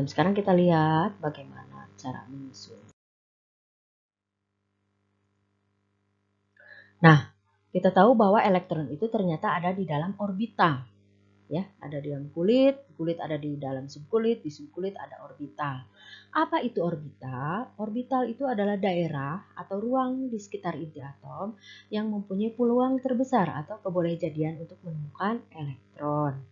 Sekarang kita lihat bagaimana cara menyusun. Nah, kita tahu bahwa elektron itu ternyata ada di dalam orbital. Ya, ada di dalam kulit, kulit ada di dalam subkulit, di subkulit ada orbital. Apa itu orbital? Orbital itu adalah daerah atau ruang di sekitar inti atom yang mempunyai peluang terbesar atau kebolehjadian untuk menemukan elektron.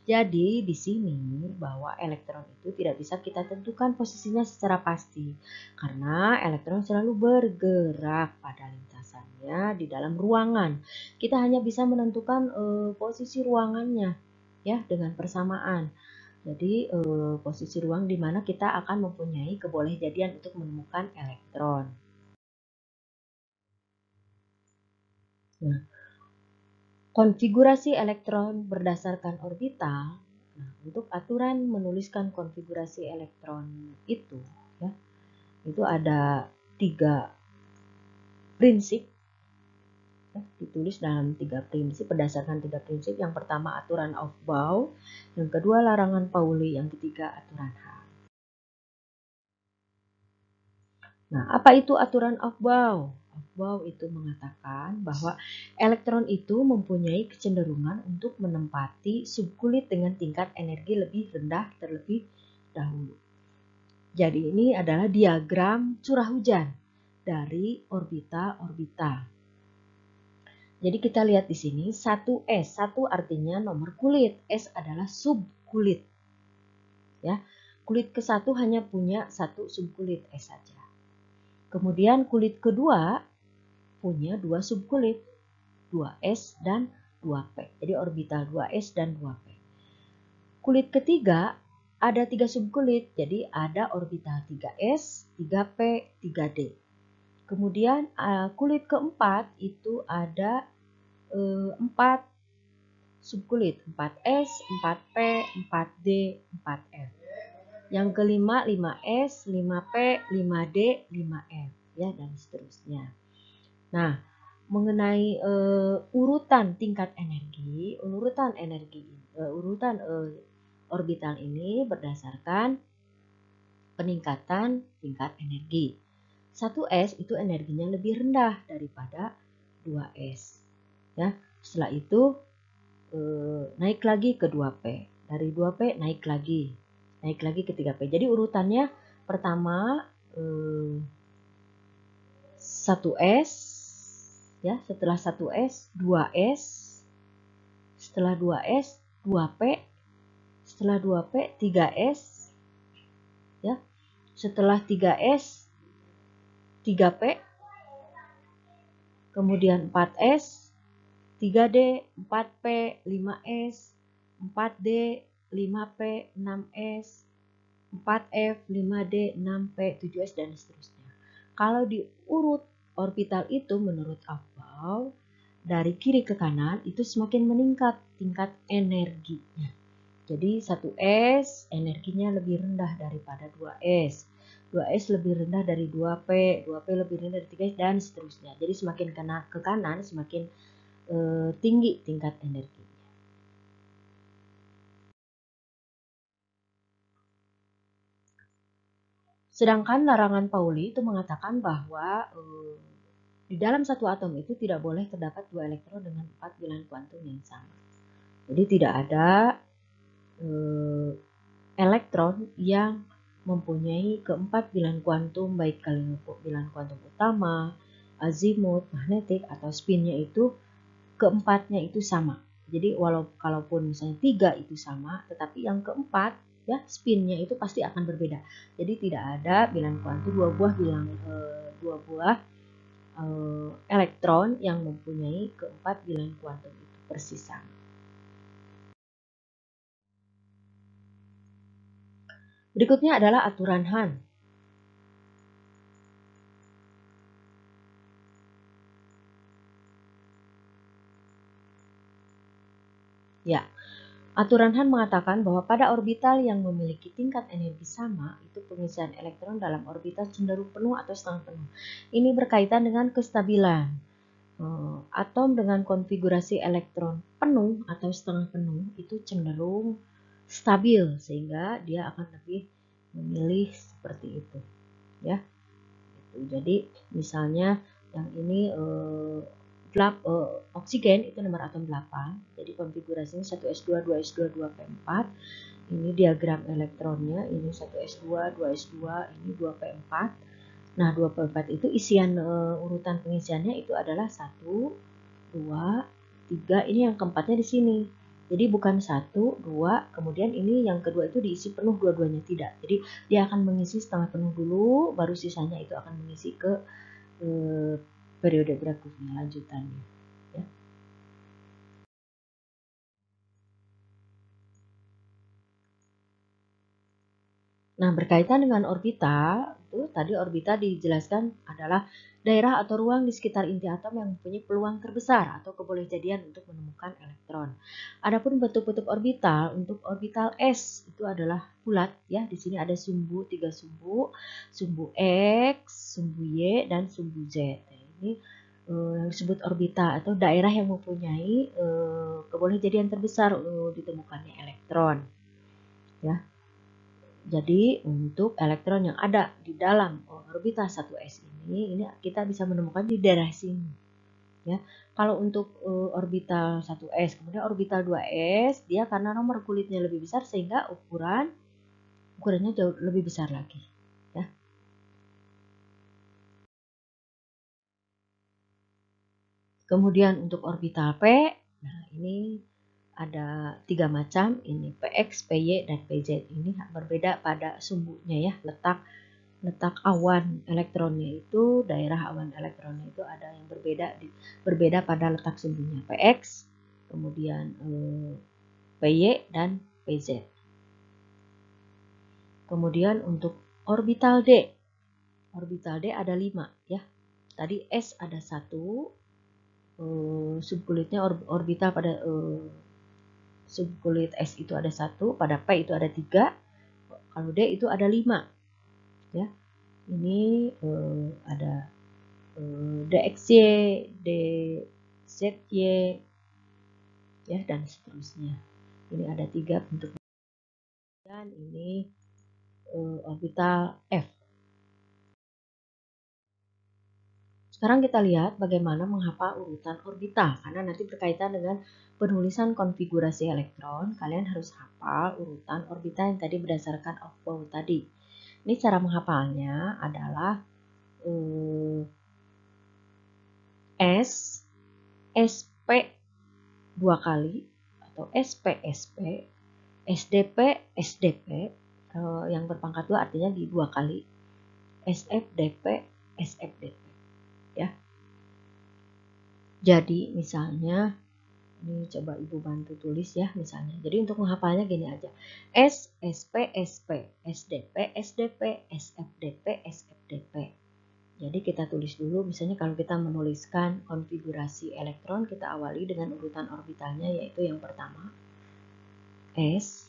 Jadi di sini bahwa elektron itu tidak bisa kita tentukan posisinya secara pasti karena elektron selalu bergerak pada lintasannya di dalam ruangan. Kita hanya bisa menentukan posisi ruangannya ya dengan persamaan. Jadi posisi ruang di mana kita akan mempunyai kebolehjadian untuk menemukan elektron. Nah, konfigurasi elektron berdasarkan orbital. Nah, untuk aturan menuliskan konfigurasi elektron itu, ya, itu ada 3 prinsip. Ditulis dalam 3 prinsip berdasarkan 3 prinsip. Yang pertama aturan Aufbau, yang kedua larangan Pauli, yang ketiga aturan Hall. Nah, apa itu aturan Aufbau? Aufbau itu mengatakan bahwa elektron itu mempunyai kecenderungan untuk menempati subkulit dengan tingkat energi lebih rendah terlebih dahulu. Jadi ini adalah diagram curah hujan dari orbital-orbital. Jadi kita lihat di sini 1S, 1 artinya nomor kulit, S adalah subkulit. Ya, kulit ke-1 hanya punya 1 subkulit S saja. Kemudian kulit kedua punya 2 subkulit, 2S dan 2P. Jadi orbital 2S dan 2P. Kulit ketiga ada 3 subkulit, jadi ada orbital 3S, 3P, 3D. Kemudian kulit keempat itu ada 4 subkulit, 4S, 4P, 4D, 4F. Yang kelima 5S, 5P, 5D, 5F, ya dan seterusnya. Nah, mengenai urutan tingkat energi, urutan orbital ini berdasarkan peningkatan tingkat energi. 1S itu energinya lebih rendah daripada 2S. Ya, setelah itu naik lagi ke 2P. Dari 2P naik lagi ke 3P. Jadi urutannya pertama 1S, ya, setelah 1S 2S, setelah 2S 2P, setelah 2P 3S, ya, setelah 3S 3P, kemudian 4S, 3D, 4P, 5S, 4D, 5P, 6S, 4F, 5D, 6P, 7S, dan seterusnya. Kalau diurut orbital itu menurut Aufbau, dari kiri ke kanan itu semakin meningkat tingkat energinya. Jadi 1S energinya lebih rendah daripada 2S. 2S lebih rendah dari 2P, 2P lebih rendah dari 3S, dan seterusnya. Jadi semakin ke kanan semakin tinggi tingkat energi. Sedangkan larangan Pauli itu mengatakan bahwa di dalam satu atom itu tidak boleh terdapat 2 elektron dengan 4 bilangan kuantum yang sama. Jadi tidak ada elektron yang mempunyai keempat bilangan kuantum, baik bilangan kuantum utama, azimut, magnetik, atau spinnya itu keempatnya itu sama. Jadi kalaupun misalnya 3 itu sama, tetapi yang keempat ya spinnya itu pasti akan berbeda. Jadi tidak ada bilangan kuantum dua buah elektron yang mempunyai keempat bilangan kuantum itu persis sama. Berikutnya adalah aturan Hahn. Ya, aturan Hahn mengatakan bahwa pada orbital yang memiliki tingkat energi sama, itu pengisian elektron dalam orbital cenderung penuh atau setengah penuh. Ini berkaitan dengan kestabilan. Atom dengan konfigurasi elektron penuh atau setengah penuh itu cenderung stabil sehingga dia akan lebih memilih seperti itu ya. Jadi misalnya yang ini oksigen itu nomor atom 8. Jadi konfigurasinya 1s2, 2s2, 2p4. Ini diagram elektronnya, ini 1s2, 2s2, ini 2p4. Nah, 2p4 itu isian urutan pengisiannya itu adalah 1, 2, 3. Ini yang keempatnya di sini. Jadi bukan 1, 2, kemudian ini yang kedua itu diisi penuh dua-duanya, tidak. Jadi dia akan mengisi setengah penuh dulu, baru sisanya itu akan mengisi ke periode berikutnya lanjutannya. Ya. Nah, berkaitan dengan orbita, itu tadi orbita dijelaskan adalah daerah atau ruang di sekitar inti atom yang mempunyai peluang terbesar atau kebolehjadian untuk menemukan elektron. Adapun bentuk-bentuk orbital, untuk orbital S itu adalah bulat ya. Di sini ada sumbu, 3 sumbu, sumbu X, sumbu Y, dan sumbu Z. Nah, ini yang disebut orbita atau daerah yang mempunyai kebolehjadian terbesar ditemukannya elektron. Ya. Jadi untuk elektron yang ada di dalam orbita 1s ini kita bisa menemukan di daerah sini. Ya. Kalau untuk orbital 1s, kemudian orbital 2s, dia karena nomor kulitnya lebih besar sehingga ukurannya jauh lebih besar lagi. Ya. Kemudian untuk orbital p, nah ini ada 3 macam, ini px, py, dan pz. Ini berbeda pada sumbunya ya, letak awan elektronnya itu, daerah awan elektronnya itu ada yang berbeda pada letak sumbunya, px, kemudian py, dan pz. Kemudian untuk orbital d ada 5 ya. Tadi s ada 1, subkulitnya orbital pada subkulit s itu ada 1, pada p itu ada 3, kalau d itu ada 5 ya. Ini ada DXY, DZY, ya, dan seterusnya. Ini ada 3 bentuk. Dan ini orbital F. Sekarang kita lihat bagaimana menghafal urutan orbital, karena nanti berkaitan dengan penulisan konfigurasi elektron, kalian harus hafal urutan orbital yang tadi berdasarkan Aufbau tadi. Ini cara menghafalnya adalah S, SP 2 kali, atau SP, SP, SDP, SDP, yang berpangkat 2 artinya di 2 kali, SFDP, SFDP. Ya. Jadi misalnya, ini coba Ibu bantu tulis ya misalnya. Jadi untuk menghafalnya gini aja. S, SP, SP, SDP, SDP, SFDP, SFDP. Jadi kita tulis dulu, misalnya kalau kita menuliskan konfigurasi elektron, kita awali dengan urutan orbitalnya, yaitu yang pertama S,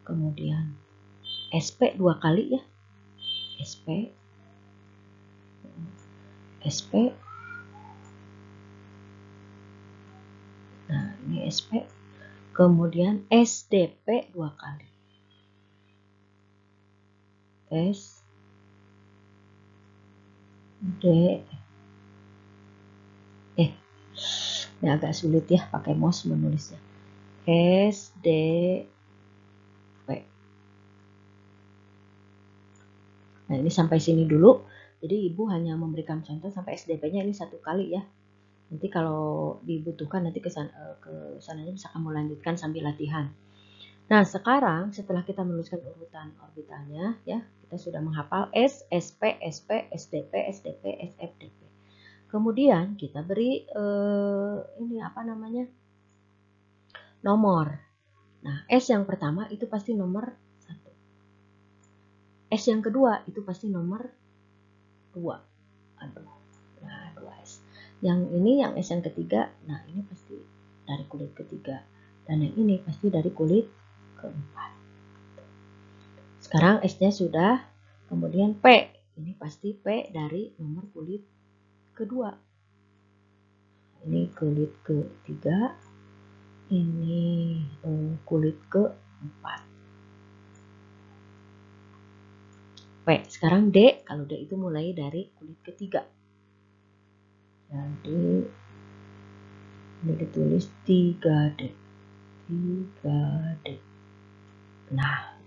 kemudian SP 2 kali ya, SP, SP, nah ini SP, kemudian SDP 2 kali, S, D, ini agak sulit ya pakai mouse menulisnya, S, D, P. Nah ini sampai sini dulu, jadi Ibu hanya memberikan contoh sampai SDP-nya ini 1 kali ya. Nanti kalau dibutuhkan nanti ke sananya bisa kamu lanjutkan sambil latihan. Nah, sekarang setelah kita menuliskan urutan orbitalnya ya, kita sudah menghafal S, SP, SP, SDP, SDP, SFDP. Kemudian kita beri ini apa namanya? Nomor. Nah, S yang pertama itu pasti nomor 1. S yang kedua itu pasti nomor 2. Aduh. Nah, 2S. Yang ini yang S yang ketiga, nah ini pasti dari kulit ketiga. Dan yang ini pasti dari kulit keempat. Sekarang S-nya sudah, kemudian P. Ini pasti P dari nomor kulit kedua. Ini kulit ketiga, ini kulit keempat. Sekarang D, kalau D itu mulai dari kulit ketiga. Jadi ini ditulis 3D. 3D. Nah,